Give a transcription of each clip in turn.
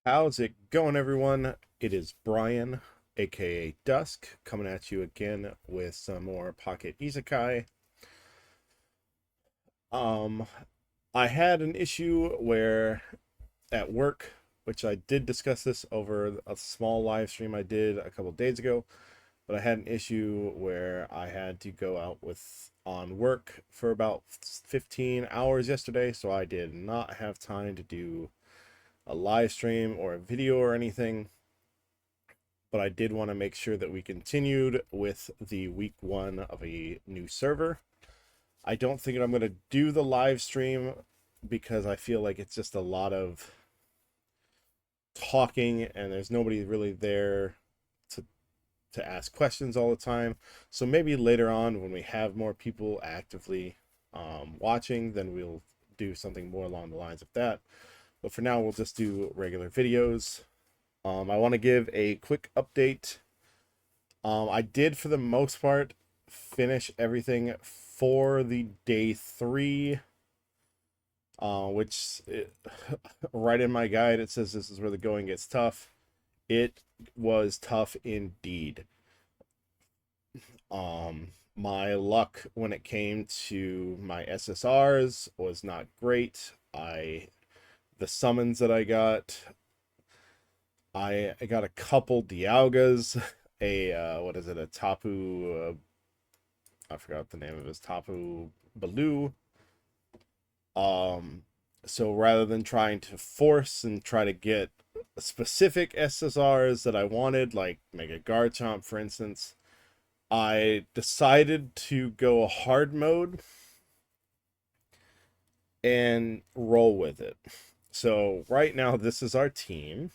How's it going, everyone? It is Brian, aka Dusk, coming at you again with some more Pocket Isekai. Um, I had an issue where at work, which I did discuss this over a small live stream I did a couple days ago, but I had an issue where I had to go out with on work for about 15 hours yesterday, so I did not have time to do a live stream or a video or anything. But I did want to make sure that we continued with the week one of a new server. I don't think I'm going to do the live stream because I feel like it's just a lot of talking and there's nobody really there to ask questions all the time. So maybe later on when we have more people actively watching, then we'll do something more along the lines of that. But for now, we'll just do regular videos. I want to give a quick update. I did, for the most part, finish everything for the day 3, which right in my guide it says this is where the going gets tough. It was tough indeed. My luck when it came to my SSRs was not great. The summons that I got a couple Dialgas, what is it, a Tapu, I forgot the name of his, Tapu Baloo. So rather than trying to force and try to get specific SSRs that I wanted, like Mega Garchomp, for instance, I decided to go hard mode and roll with it. So right now, this is our team.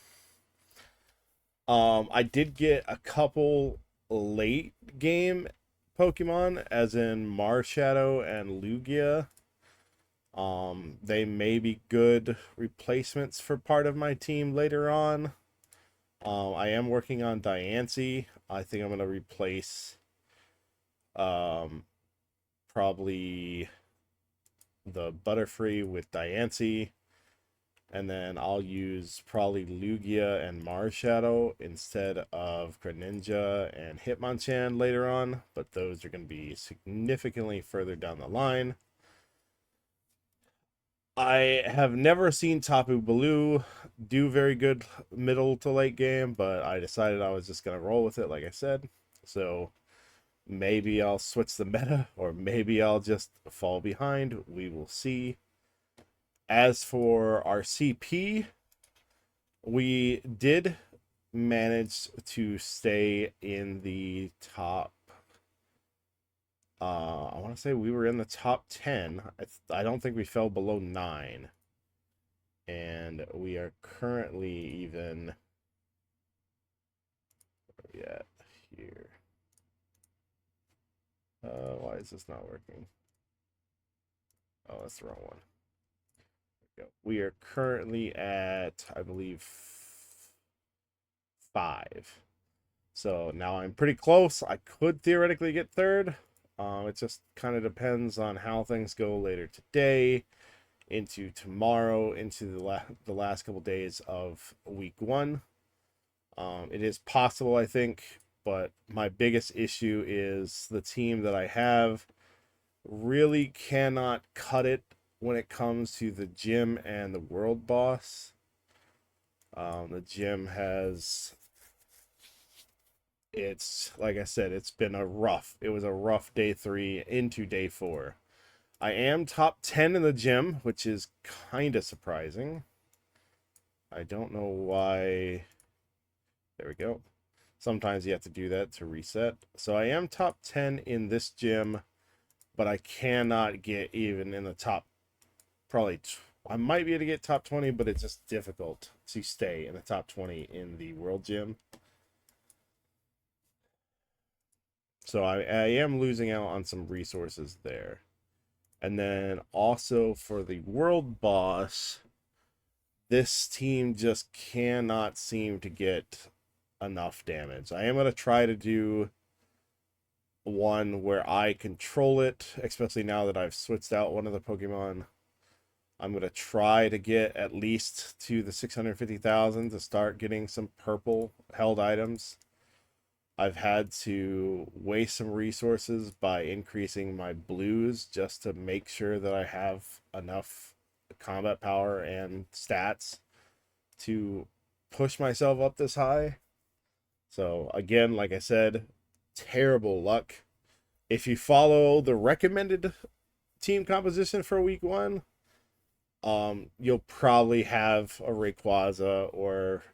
I did get a couple late game Pokemon, as in Marshadow and Lugia. They may be good replacements for part of my team later on. I am working on Diancie. I think I'm gonna replace um probably the Butterfree with Diancie, and then I'll use probably Lugia and Marshadow instead of Greninja and Hitmonchan later on, but those are going to be significantly further down the line. I have never seen Tapu Baloo do very good middle to late game, but I decided I was just going to roll with it, like I said. So maybe I'll switch the meta, or maybe I'll just fall behind. We will see. As for our CP, we did manage to stay in the top. I want to say we were in the top 10. I don't think we fell below 9. And we are currently even. Where are we at here? Why is this not working? Oh, that's the wrong one. There we go. We are currently at, I believe, 5. So now I'm pretty close. I could theoretically get third. It just kind of depends on how things go later today, into tomorrow, into the last couple days of week one. It is possible, I think, but my biggest issue is the team that I have really cannot cut it when it comes to the gym and the world boss. The gym has, it's like I said, it was a rough day 3 into day 4. I am top 10 in the gym, which is kind of surprising. I don't know why. There we go. Sometimes you have to do that to reset. So I am top 10 in this gym, but I cannot get even in the top, probably I might be able to get top 20, but it's just difficult to stay in the top 20 in the world gym. So I am losing out on some resources there. And then also for the world boss, this team just cannot seem to get enough damage. I am going to try to do one where I control it, especially now that I've switched out one of the Pokemon. I'm going to try to get at least to the 650,000 to start getting some purple held items. I've had to waste some resources by increasing my blues just to make sure that I have enough combat power and stats to push myself up this high. So again, like I said, terrible luck. If you follow the recommended team composition for week 1, you'll probably have a Rayquaza or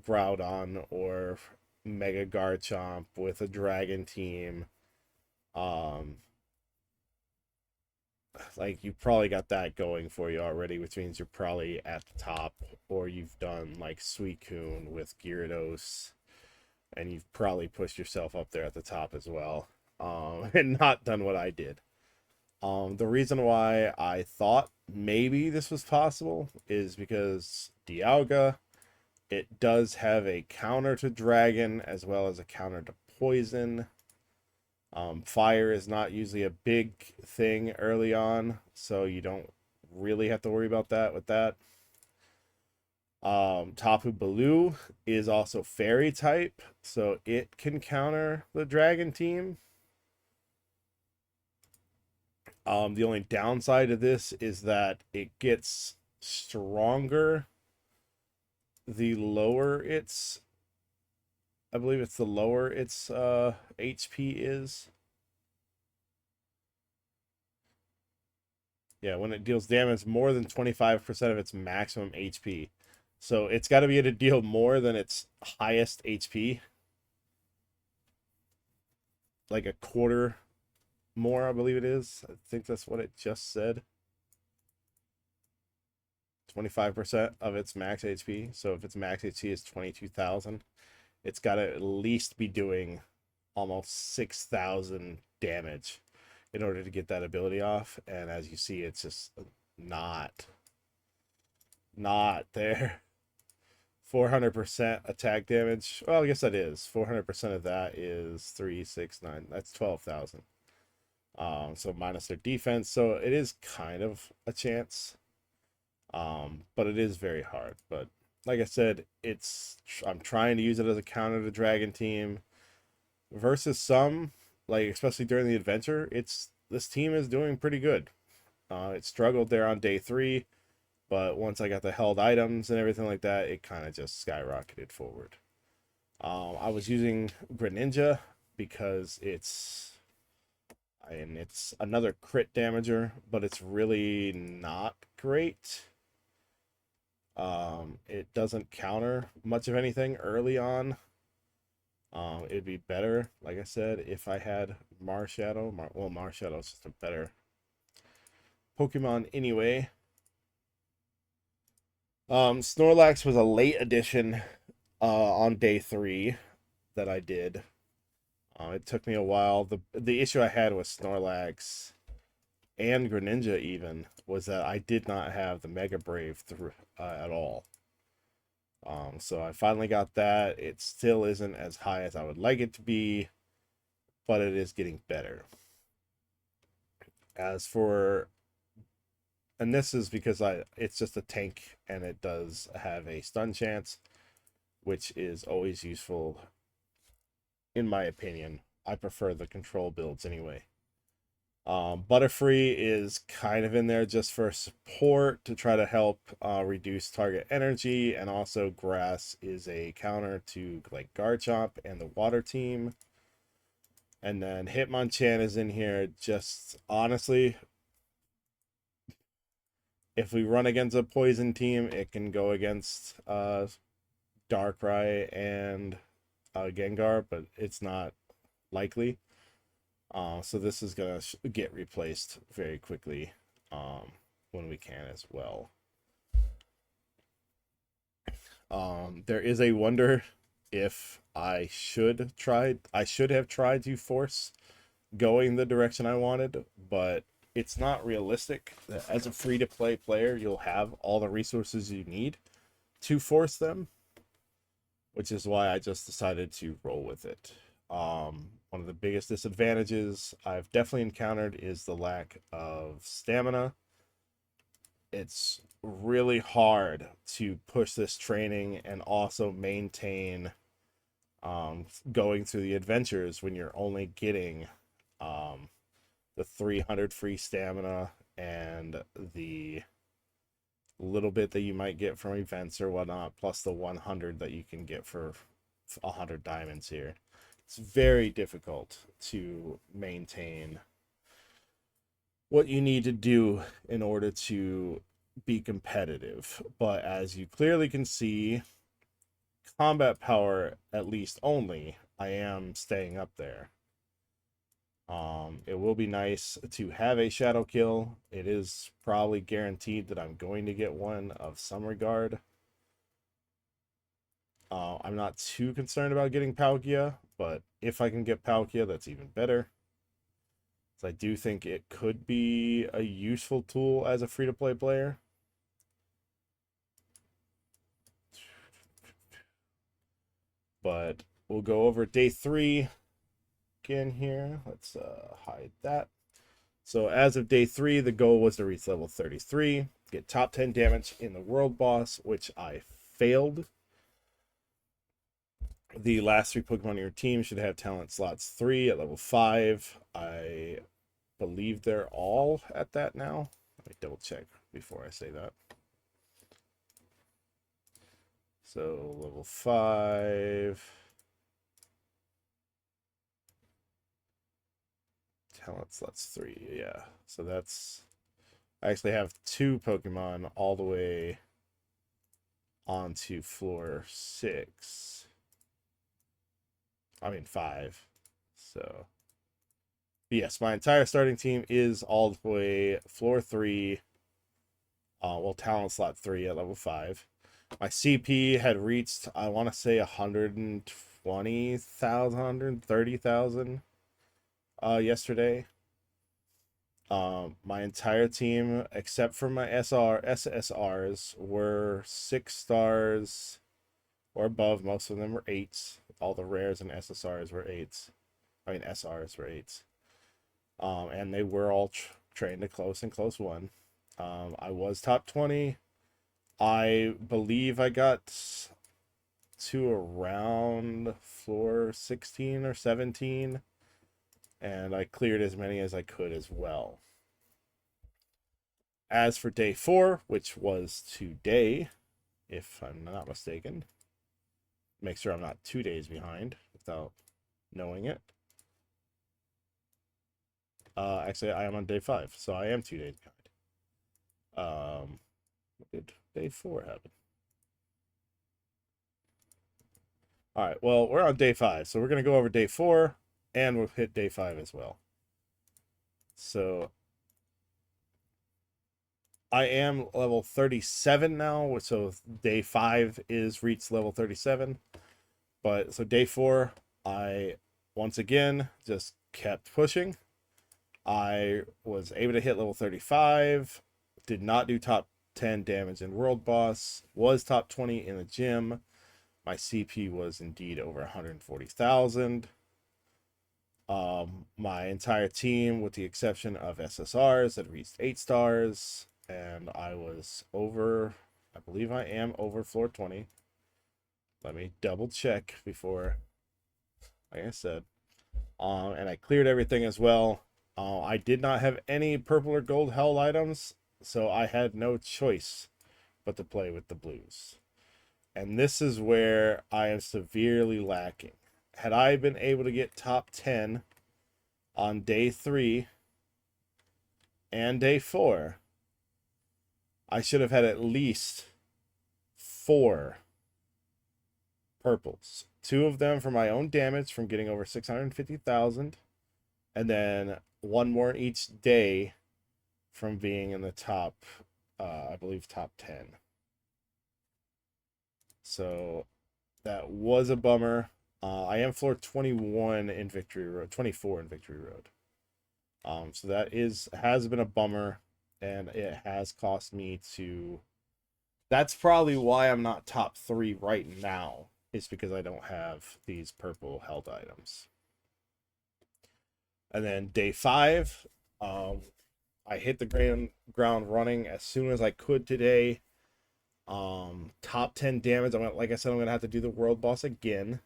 Groudon or Mega Garchomp with a Dragon team. Like you probably got that going for you already, which means you're probably at the top, or you've done like Suicune with Gyarados, and you've probably pushed yourself up there at the top as well, and not done what I did. The reason why I thought maybe this was possible is because Dialga, it does have a counter to Dragon as well as a counter to Poison. Fire is not usually a big thing early on, so you don't really have to worry about that with that. Tapu Bulu is also Fairy type, so it can counter the Dragon team. The only downside of this is that it gets stronger the lower its, I believe it's the lower its HP is. Yeah, when it deals damage more than 25% of its maximum HP. So it's got to be able to deal more than its highest HP. Like a quarter more, I believe it is. I think that's what it just said. 25% of its max HP. So if its max HP is 22,000, it's got to at least be doing almost 6,000 damage in order to get that ability off. And as you see, it's just not there. 400% attack damage. Well, I guess that is 400% of that is 3, 6, 9. That's 12,000. So minus their defense. So it is kind of a chance. But it is very hard. But like I said, I'm trying to use it as a counter to Dragon team versus some, like especially during the adventure. This team is doing pretty good. It struggled there on day 3, but once I got the held items and everything like that, it kind of just skyrocketed forward. I was using Greninja because it's another crit damager, but it's really not great. It doesn't counter much of anything early on. It'd be better, like I said, if I had Marshadow. Marshadow is just a better Pokemon anyway. Snorlax was a late addition on day 3 that I did. It took me a while. The issue I had with Snorlax and Greninja even was that I did not have the Mega Brave at all. So I finally got that. It still isn't as high as I would like it to be, but it is getting better. As for, and this is because it's just a tank and it does have a stun chance, which is always useful in my opinion. I prefer the control builds anyway. Butterfree is kind of in there just for support to try to help reduce target energy, and also Grass is a counter to like Garchomp and the water team. And then Hitmonchan is in here just honestly, if we run against a poison team, it can go against Darkrai and Gengar, but it's not likely. So this is going to get replaced very quickly when we can as well. There is a wonder if I should have tried to force going the direction I wanted, but it's not realistic. As a free-to-play player, you'll have all the resources you need to force them, which is why I just decided to roll with it. One of the biggest disadvantages I've definitely encountered is the lack of stamina. it's really hard to push this training and also maintain going through the adventures when you're only getting the 300 free stamina and the little bit that you might get from events or whatnot, plus the 100 that you can get for 100 diamonds here. It's very difficult to maintain what you need to do in order to be competitive. But as you clearly can see, combat power at least only, I am staying up there. It will be nice to have a shadow kill. It is probably guaranteed that I'm going to get one of some regard. I'm not too concerned about getting Palkia, but if I can get Palkia, that's even better. So I do think it could be a useful tool as a free-to-play player. But we'll go over day 3 again here. Let's hide that. So as of day 3, the goal was to reach level 33, get top 10 damage in the world boss, which I failed. The last 3 Pokemon in your team should have talent slots 3 at level 5. I believe they're all at that now. Let me double check before I say that. So level 5. Talent slots 3, yeah. So that's... I actually have 2 Pokemon all the way onto floor 6. I mean 5. So... yes, my entire starting team is all the way floor 3. Well, talent slot 3 at level 5. My CP had reached, I want to say, 120,000, 130,000 yesterday. My entire team, except for my SSRs, were 6 stars or above. Most of them were 8s. All the rares and SSRs were 8s. I mean, SRs were 8s. And they were all trained to close and close 1. I was top 20. I believe I got to around floor 16 or 17. And I cleared as many as I could as well. As for day 4, which was today, if I'm not mistaken, make sure I'm not 2 days behind without knowing it. Actually, I am on day 5, so I am 2 days behind. What did day 4 happen? All right, well, we're on day 5, so we're going to go over day 4, and we'll hit day 5 as well. So I am level 37 now, so day 5 is reached level 37. But so day 4, I once again just kept pushing. I was able to hit level 35, did not do top 10 damage in world boss, was top 20 in the gym. My CP was indeed over 140,000. My entire team, with the exception of SSRs, had reached 8 stars, and I was over, I believe I am over floor 20. Let me double check before, like I said. And I cleared everything as well. I did not have any purple or gold held items, so I had no choice but to play with the blues. And this is where I am severely lacking. Had I been able to get top 10 on day 3 and day 4, I should have had at least 4 purples. 2 of them for my own damage from getting over 650,000, and then 1 more each day from being in the top, I believe, top 10. So that was a bummer. I am floor 21 in Victory Road, 24 in Victory Road. So that has been a bummer, and it has cost me to... That's probably why I'm not top 3 right now, is because I don't have these purple held items. And then day 5, I hit the ground running as soon as I could today. Top 10 damage. Like I said, I'm gonna have to do the world boss again.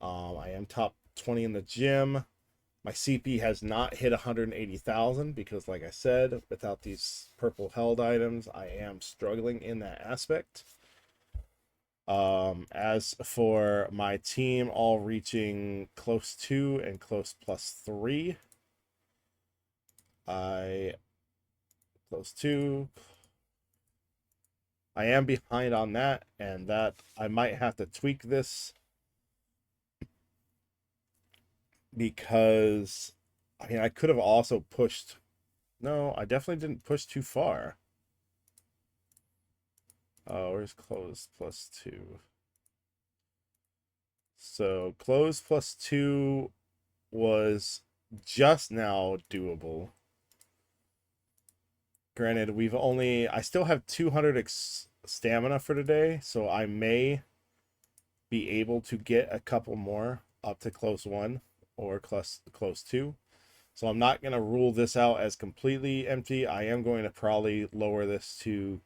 I am top 20 in the gym. My CP has not hit 180,000 because, like I said, without these purple held items, I am struggling in that aspect. As for my team, all reaching close to and close +3. I close to. I am behind on that, and that I might have to tweak this because I mean I could have also pushed. No, I definitely didn't push too far. Oh, where's close +2? So close +2 was just now doable. Granted, I still have 200 stamina for today, so I may be able to get a couple more up to close 1 or close 2. So I'm not going to rule this out as completely empty. I am going to probably lower this to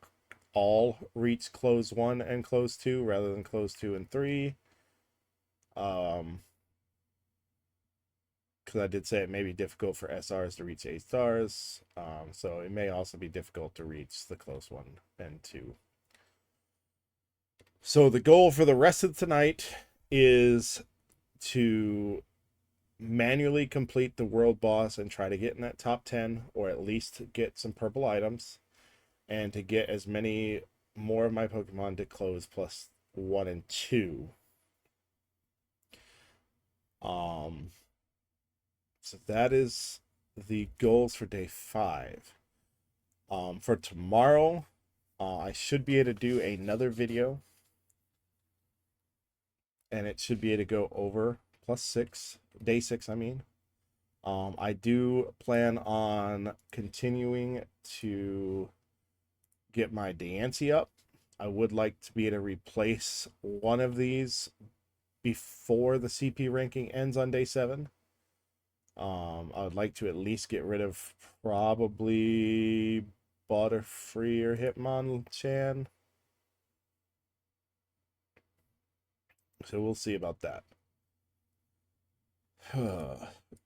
all reach close 1 and close 2 rather than close 2 and 3. Because I did say it may be difficult for SRs to reach 8 stars. So it may also be difficult to reach the close 1 and 2. So the goal for the rest of tonight is to manually complete the world boss and try to get in that top 10, or at least get some purple items, and to get as many more of my Pokemon to close +1 and 2. So that is the goals for day 5. For tomorrow, I should be able to do another video, and it should be able to go over +6, day 6, I mean. I do plan on continuing to get my Diancie up. I would like to be able to replace one of these before the CP ranking ends on day 7. I would like to at least get rid of probably Butterfree or Hitmonchan. So we'll see about that.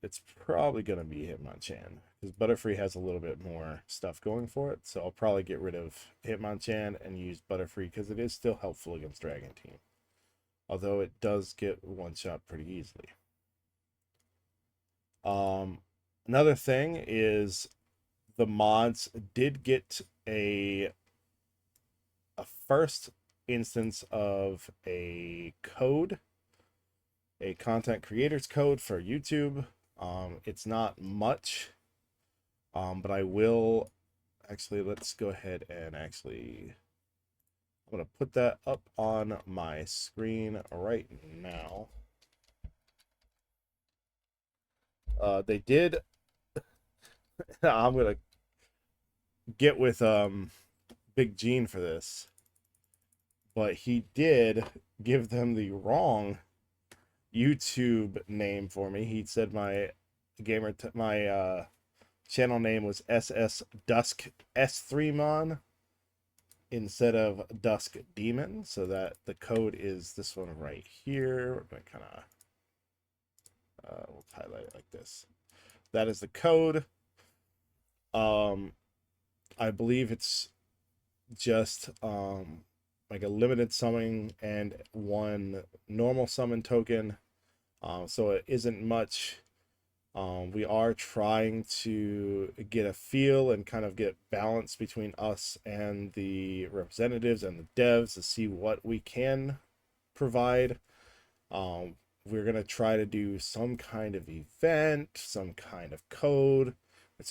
It's probably going to be Hitmonchan because Butterfree has a little bit more stuff going for it. So I'll probably get rid of Hitmonchan and use Butterfree because it is still helpful against Dragon Team. Although it does get one shot pretty easily. Another thing is the mods did get a first instance of a code, a content creators code for YouTube. It's not much, but I will actually, let's go ahead and actually, I'm going to put that up on my screen right now. They did, I'm going to get with Big Gene for this, but he did give them the wrong YouTube name for me. He said my channel name was SS Dusk S3mon instead of Dusk Demon, so that the code is this one right here. We're going to kind of we'll highlight it like this. That is the code. I believe it's just like a limited summoning and one normal summon token. So it isn't much. We are trying to get a feel and kind of get balance between us and the representatives and the devs to see what we can provide. We're going to try to do some kind of event, some kind of code.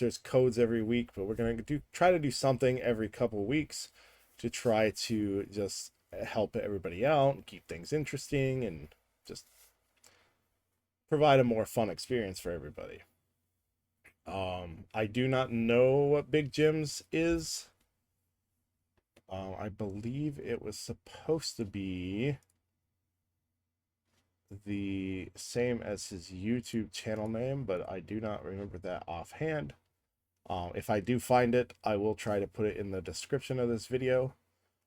There's codes every week, but we're going to try to do something every couple weeks to try to just help everybody out and keep things interesting and just provide a more fun experience for everybody. I do not know what Big Jim's is. I believe it was supposed to be the same as his YouTube channel name, but I do not remember that offhand. If I do find it, I will try to put it in the description of this video.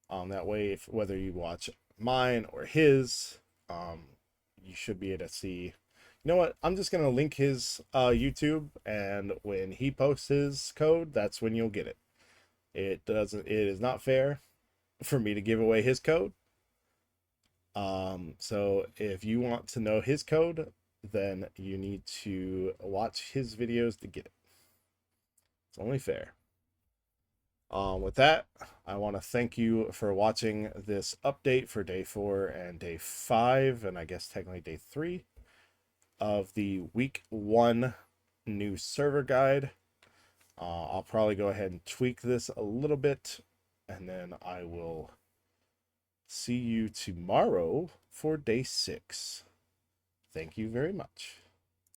That way, if whether you watch mine or his, you should be able to see. You know what? I'm just gonna link his YouTube, and when he posts his code, that's when you'll get it. It doesn't. It is not fair for me to give away his code. So if you want to know his code, then you need to watch his videos to get it. It's only fair. With that, I want to thank you for watching this update for day 4 and day 5, and I guess technically day 3 of the week 1 new server guide. I'll probably go ahead and tweak this a little bit, and then I will see you tomorrow for day 6. Thank you very much.